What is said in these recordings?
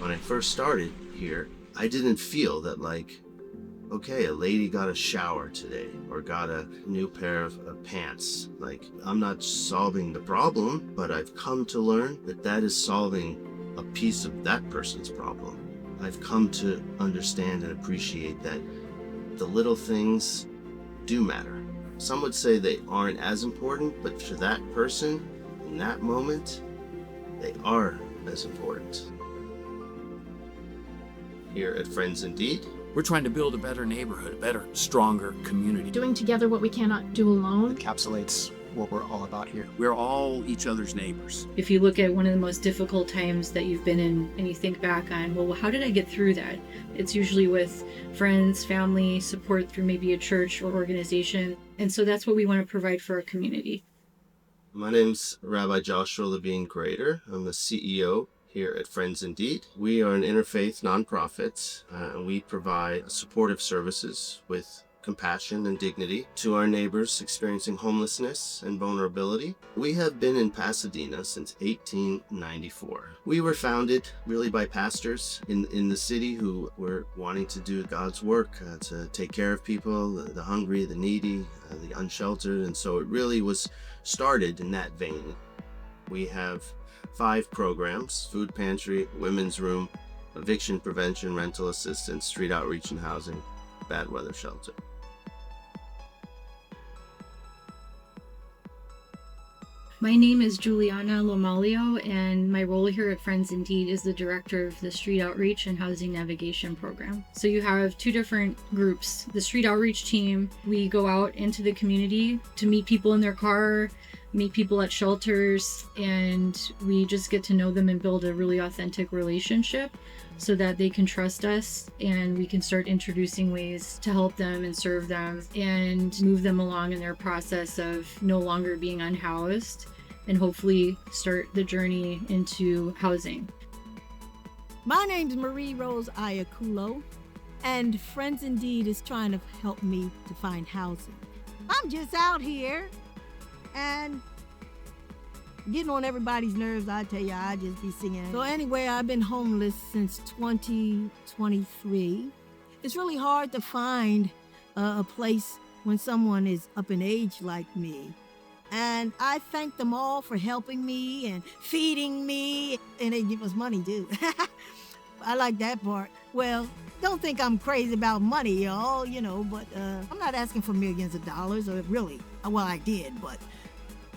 When I first started here, I didn't feel that okay, a lady got a shower today or got a new pair of pants. I'm not solving the problem, but I've come to learn that is solving a piece of that person's problem. I've come to understand and appreciate that the little things do matter. Some would say they aren't as important, but for that person, in that moment, they are as important. Here at Friends Indeed, we're trying to build a better neighborhood, a better, stronger community. Doing together what we cannot do alone encapsulates what we're all about here. We're all each other's neighbors. If you look at one of the most difficult times that you've been in and you think back on, well, how did I get through that? It's usually with friends, family, support through maybe a church or organization. And so that's what we want to provide for our community. My name's Rabbi Joshua Levine Grader. I'm the CEO here at Friends Indeed. We are an interfaith nonprofit, and we provide supportive services with compassion and dignity to our neighbors experiencing homelessness and vulnerability. We have been in Pasadena since 1894. We were founded really by pastors in the city who were wanting to do God's work, to take care of people, the hungry, the needy, the unsheltered, and so it really was started in that vein. We have 5 programs: food pantry, women's room, eviction prevention, rental assistance, street outreach and housing, bad weather shelter. My name is Juliana Lomalio, and my role here at Friends Indeed is the director of the Street Outreach and Housing Navigation Program. So you have 2 different groups. The Street Outreach team, we go out into the community to meet people in their car, meet people at shelters, and we just get to know them and build a really authentic relationship so that they can trust us and we can start introducing ways to help them and serve them and move them along in their process of no longer being unhoused and hopefully start the journey into housing. My name's Marie Rose Ayaculo, and Friends Indeed is trying to help me to find housing. I'm just out here and getting on everybody's nerves. I tell you, I just be singing. So anyway, I've been homeless since 2023. It's really hard to find a place when someone is up in age like me. And I thank them all for helping me and feeding me, and they give us money too. I like that part. Well, don't think I'm crazy about money, y'all, but I'm not asking for millions of dollars, or really, well, I did, but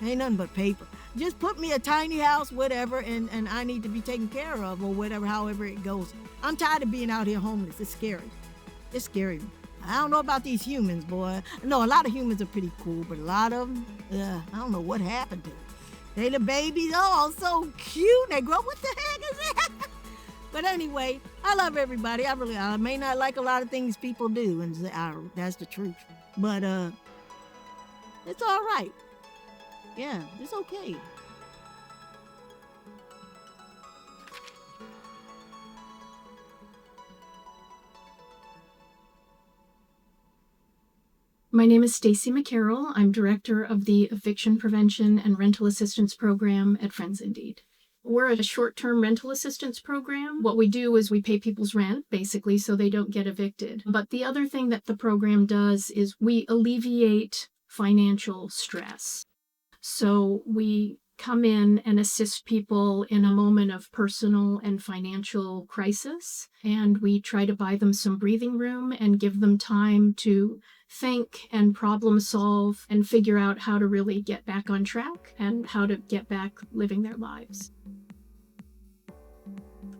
ain't nothing but paper. Just put me a tiny house, whatever, and I need to be taken care of, or whatever, however it goes. I'm tired of being out here homeless. It's scary. It's scary. I don't know about these humans, boy. No, a lot of humans are pretty cool, but a lot of them, I don't know what happened to them. They the babies, oh, so cute. They grow, what the heck is that? But anyway, I love everybody. I may not like a lot of things people do, and that's the truth. But it's all right. Yeah, it's okay. My name is Stacy McCarroll. I'm director of the Eviction Prevention and Rental Assistance Program at Friends Indeed. We're a short-term rental assistance program. What we do is we pay people's rent, basically, so they don't get evicted. But the other thing that the program does is we alleviate financial stress. So we come in and assist people in a moment of personal and financial crisis, and we try to buy them some breathing room and give them time to think and problem solve and figure out how to really get back on track and how to get back living their lives.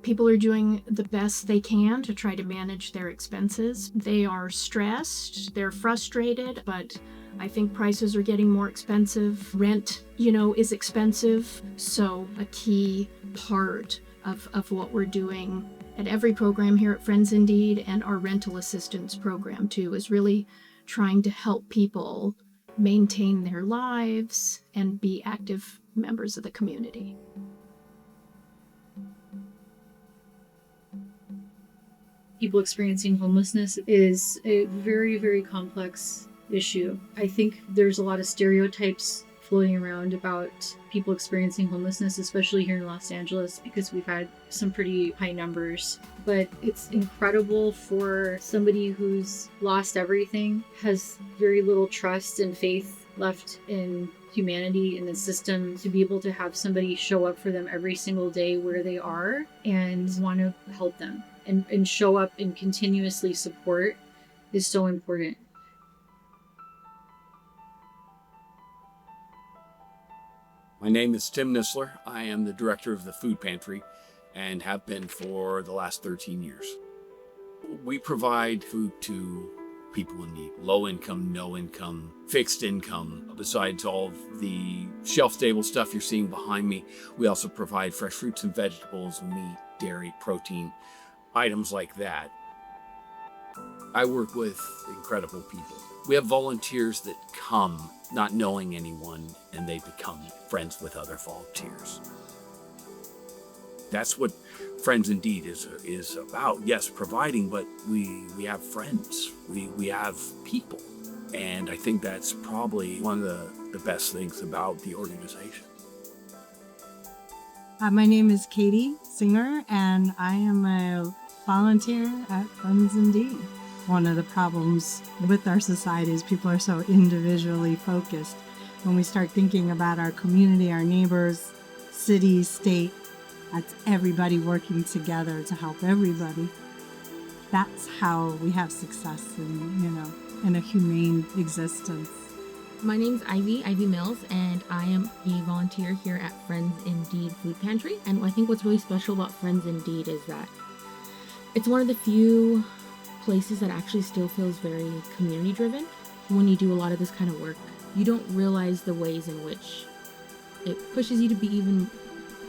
People are doing the best they can to try to manage their expenses. They are stressed, they're frustrated, but I think prices are getting more expensive. Rent, is expensive. So a key part of what we're doing at every program here at Friends Indeed and our rental assistance program too is really trying to help people maintain their lives and be active members of the community. People experiencing homelessness is a very, very complex issue. I think there's a lot of stereotypes floating around about people experiencing homelessness, especially here in Los Angeles, because we've had some pretty high numbers. But it's incredible for somebody who's lost everything, has very little trust and faith left in humanity and the system, to be able to have somebody show up for them every single day where they are and want to help them and show up and continuously support is so important. My name is Tim Nisler. I am the director of the Food Pantry and have been for the last 13 years. We provide food to people in need, low income, no income, fixed income. Besides all of the shelf-stable stuff you're seeing behind me, we also provide fresh fruits and vegetables, meat, dairy, protein, items like that. I work with incredible people. We have volunteers that come not knowing anyone, and they become friends with other volunteers. That's what Friends Indeed is about. Yes, providing, but we have friends. We have people. And I think that's probably one of the best things about the organization. My name is Katie Singer, and I am a volunteer at Friends Indeed. One of the problems with our society is people are so individually focused. When we start thinking about our community, our neighbors, city, state, that's everybody working together to help everybody. That's how we have success in a humane existence. My name's Ivy Mills, and I am a volunteer here at Friends Indeed Food Pantry. And I think what's really special about Friends Indeed is that it's one of the few places that actually still feels very community driven. When you do a lot of this kind of work, you don't realize the ways in which it pushes you to be even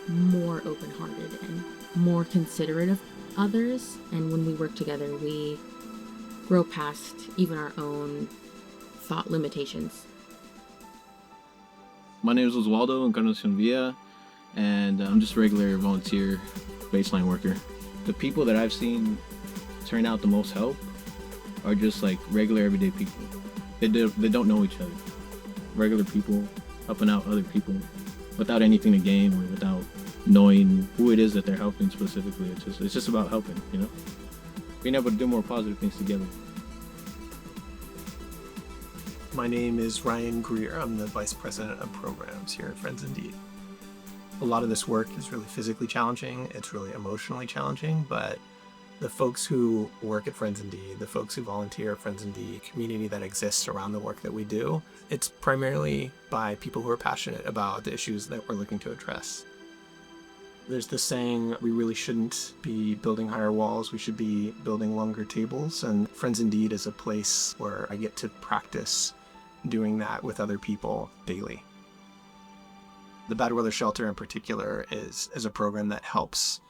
more open-hearted and more considerate of others. And when we work together, we grow past even our own thought limitations. My name is Oswaldo Encarnacion Villa, and I'm just a regular volunteer baseline worker. The people that I've seen turn out the most help are just like regular everyday people. They don't know each other. Regular people helping out other people without anything to gain or without knowing who it is that they're helping specifically. It's just about helping, being able to do more positive things together. My name is Ryan Greer. I'm the Vice President of Programs here at Friends Indeed. A lot of this work is really physically challenging. It's really emotionally challenging, but the folks who work at Friends Indeed, the folks who volunteer at Friends Indeed, community that exists around the work that we do, it's primarily by people who are passionate about the issues that we're looking to address. There's this saying, we really shouldn't be building higher walls, we should be building longer tables, and Friends Indeed is a place where I get to practice doing that with other people daily. The Bad Weather Shelter in particular is a program that helps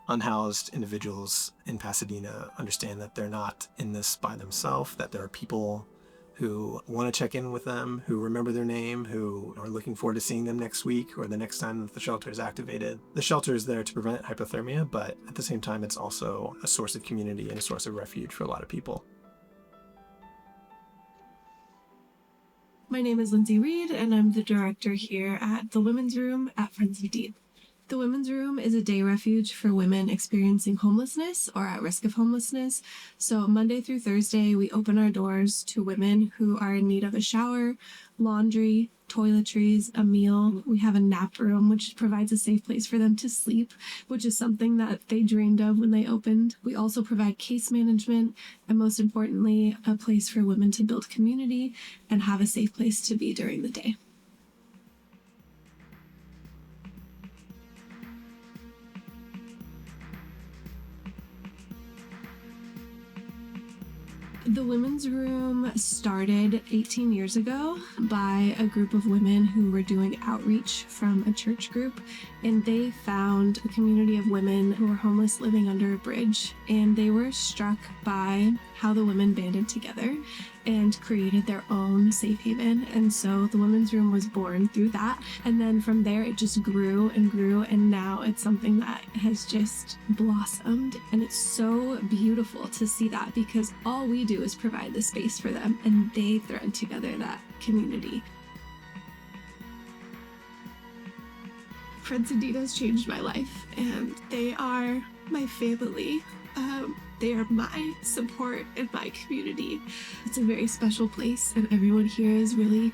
unhoused individuals in Pasadena understand that they're not in this by themselves, that there are people who want to check in with them, who remember their name, who are looking forward to seeing them next week or the next time that the shelter is activated. The shelter is there to prevent hypothermia, but at the same time, it's also a source of community and a source of refuge for a lot of people. My name is Lindsay Reed, and I'm the director here at the Women's Room at Friends Indeed. The Women's Room is a day refuge for women experiencing homelessness or at risk of homelessness. So Monday through Thursday, we open our doors to women who are in need of a shower, laundry, toiletries, a meal. We have a nap room, which provides a safe place for them to sleep, which is something that they dreamed of when they opened. We also provide case management, and most importantly, a place for women to build community and have a safe place to be during the day. The Women's Room started 18 years ago by a group of women who were doing outreach from a church group, and they found a community of women who were homeless living under a bridge, and they were struck by how the women banded together and created their own safe haven. And so the Women's Room was born through that, and then from there it just grew and grew, and now it's something that has just blossomed. And it's so beautiful to see that, because all we do is provide the space for them, and they thread together that community. Friends Indeed has changed my life, and they are my family. They are my support in my community. It's a very special place, and everyone here is really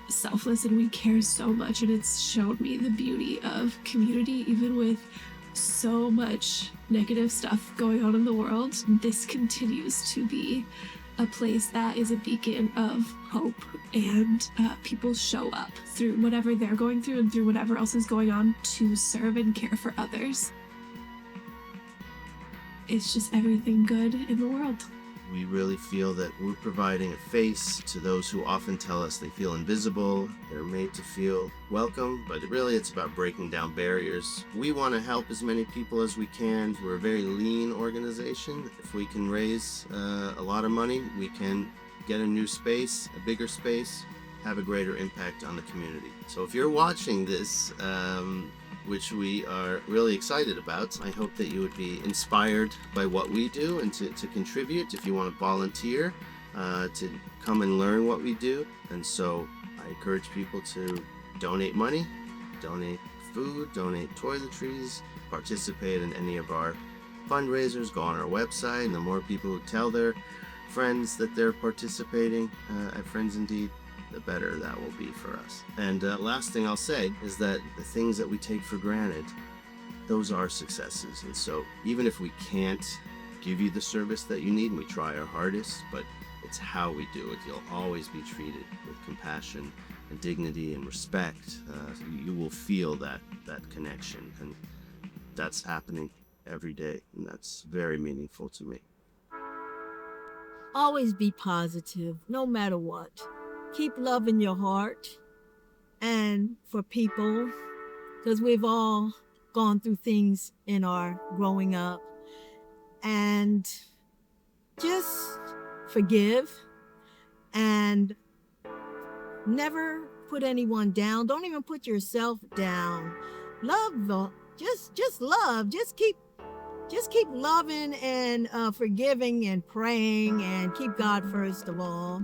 selfless, and we care so much, and it's shown me the beauty of community, even with so much negative stuff going on in the world. This continues to be a place that is a beacon of hope, and people show up through whatever they're going through and through whatever else is going on to serve and care for others. It's just everything good in the world. We really feel that we're providing a face to those who often tell us they feel invisible. They're made to feel welcome, but really it's about breaking down barriers. We want to help as many people as we can. We're a very lean organization. If we can raise a lot of money, we can get a new space, a bigger space, have a greater impact on the community. So if you're watching this, which we are really excited about, I hope that you would be inspired by what we do and to contribute. If you want to volunteer, to come and learn what we do. And so I encourage people to donate money, donate food, donate toiletries, participate in any of our fundraisers, go on our website, and the more people who tell their friends that they're participating at Friends Indeed, the better that will be for us. And last thing I'll say is that the things that we take for granted, those are successes. And so even if we can't give you the service that you need, and we try our hardest, but it's how we do it. You'll always be treated with compassion and dignity and respect. You will feel that connection, and that's happening every day, and that's very meaningful to me. Always be positive, no matter what. Keep love in your heart and for people, because we've all gone through things in our growing up. And just forgive and never put anyone down. Don't even put yourself down. Love, just love. Just keep loving and forgiving and praying, and keep God first of all.